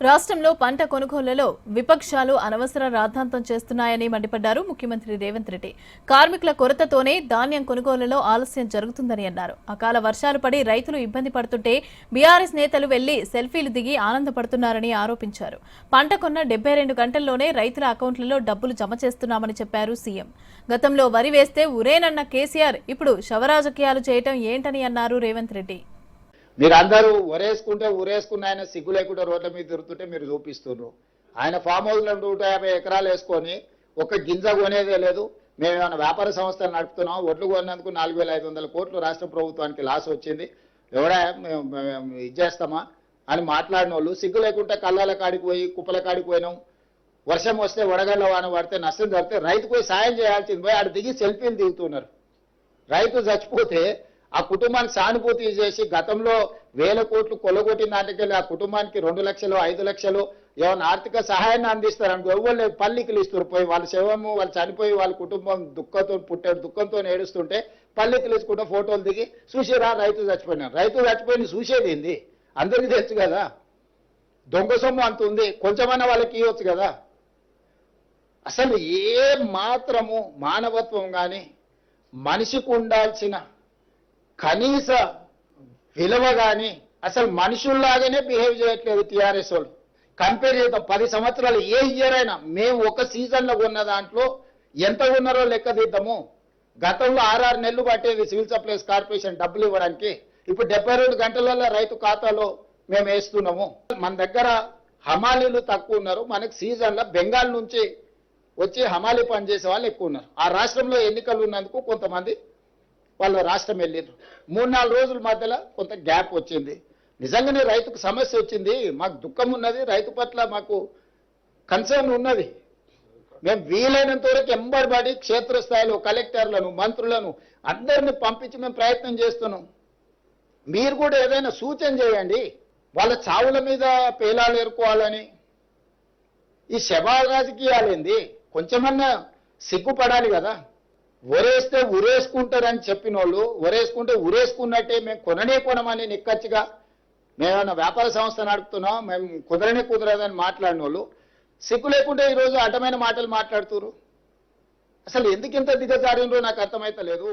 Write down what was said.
రాష్ట్రంలో పంట కొనుగోళ్లలో విపక్షాలు అనవసర రాద్ధాంతం చేస్తున్నాయని మండిపడ్డారు ముఖ్యమంత్రి రేవంత్ రెడ్డి. కార్మికుల కొరతతోనే ధాన్యం కొనుగోళ్లలో ఆలస్యం జరుగుతుందని అన్నారు. అకాల వర్షాలు పడి రైతులు ఇబ్బంది పడుతుంటే బీఆర్ఎస్ నేతలు వెళ్లి సెల్ఫీలు దిగి ఆనందపడుతున్నారని ఆరోపించారు. పంట కొన్న 72 గంటల్లోనే రైతుల అకౌంట్లలో డబ్బులు జమ చేస్తున్నామని చెప్పారు సీఎం. గతంలో వరి వేస్తే ఉరేనన్న కేసీఆర్ ఇప్పుడు శవరాజకీయాలు చేయటం ఏంటని అన్నారు రేవంత్ రెడ్డి. మీరందరూ ఒరేసుకుంటే ఊరేసుకున్న ఆయన సిగ్గు లేకుండా రోడ్ల మీద తిరుగుతుంటే మీరు చూపిస్తున్నారు. ఆయన ఫామ్ హౌస్లో 150 ఎకరాలు వేసుకొని ఒక గింజ కొనేదే లేదు. మేము ఏమైనా వ్యాపార సంస్థలు నడుపుతున్నాం, ఒడ్లు కొన్నందుకు 4,500 కోట్లు రాష్ట్ర ప్రభుత్వానికి లాస్ వచ్చింది, ఎవడా ఇది చేస్తామా అని మాట్లాడిన వాళ్ళు సిగ్గు లేకుండా కళ్ళాల కాడికి పోయి కుప్పల కాడికి పోయినాం. వర్షం వస్తే వడగళ్ళ వాన పడితే నష్టం జరిగితే రైతు పోయి సాయం చేయాల్సింది పోయి ఆడ దిగి సెల్ఫీలు దిగుతున్నారు. రైతు చచ్చిపోతే ఆ కుటుంబానికి సానుభూతి చేసి గతంలో 1000 కోట్లు కొల్లగొట్టిన నాటికెళ్ళి ఆ కుటుంబానికి 2 లక్షలు 5 లక్షలు ఏమైనా ఆర్థిక సహాయాన్ని అందిస్తారనుకో ఎవరు పల్లికలు ఇస్తారు. పోయి వాళ్ళ శవము వాళ్ళు చనిపోయి వాళ్ళ కుటుంబం దుఃఖంతో ఏడుస్తుంటే పల్లికలు ఇసుకుంటే ఫోటోలు దిగి చూసేరా రైతు చచ్చిపోయినారు. రైతు చచ్చిపోయింది చూసేది ఏంది? అందరికీ తెలుసు కదా. దొంగ సొమ్ము అంత ఉంది, కొంచెమన్నా వాళ్ళకి ఇవ్వచ్చు కదా. అసలు ఏ మాత్రము మానవత్వం కానీ మనిషికి ఉండాల్సిన కనీస విలువ కానీ అసలు మనుషుల్లాగానే బిహేవ్ చేయట్లేదు టీఆర్ఎస్ వాళ్ళు. కంపేర్ చేద్దాం 10 సంవత్సరాలు ఏ ఇయర్ అయినా మేము ఒక సీజన్లో ఉన్న దాంట్లో ఎంత ఉన్నారో లెక్క తీద్దాము. గతంలో 6 నెలలు పట్టేది సివిల్ సప్లైస్ కార్పొరేషన్ డబ్బులు ఇవ్వడానికి, ఇప్పుడు 72 గంటలలో రైతు ఖాతాలో మేము వేస్తున్నాము. మన దగ్గర హమాలీలు తక్కువ ఉన్నారు. మనకి సీజన్లో బెంగాల్ నుంచి వచ్చి హమాలీ పని చేసే వాళ్ళు ఎక్కువ ఉన్నారు. ఆ రాష్ట్రంలో ఎన్నికలు ఉన్నందుకు కొంతమంది వాళ్ళ రాష్ట్రం వెళ్ళారు. 3-4 రోజుల మధ్యలో కొంత గ్యాప్ వచ్చింది. నిజంగానే రైతుకు సమస్య వచ్చింది, మాకు దుఃఖం ఉన్నది, రైతు పట్ల మాకు కన్సర్న్ ఉన్నది. మేము వీలైనంత వరకు ఎంబడిపడి క్షేత్రస్థాయిలో కలెక్టర్లను మంత్రులను అందరినీ పంపించి మేము ప్రయత్నం చేస్తున్నాం. మీరు కూడా ఏదైనా సూచన చేయండి. వాళ్ళ చావుల మీద పేలాలు ఏరుకోవాలని ఈ శవ రాజకీయాలేంది? కొంచెమన్నా సిగ్గుపడాలి కదా. ఒరేస్తే ఉరేసుకుంటారని చెప్పిన వాళ్ళు ఒరేసుకుంటే ఉరేసుకున్నట్టే మేము కొనమని నిక్కచ్చిగా మేమన్నా వ్యాపార సంస్థ నడుపుతున్నాం, మేము కుదరదని మాట్లాడిన వాళ్ళు సిగ్గు లేకుంటే ఈరోజు అడ్డమైన మాటలు మాట్లాడుతున్నారు. అసలు ఎందుకు ఇంత దిగజారినరో నాకు అర్థమైతలేదు.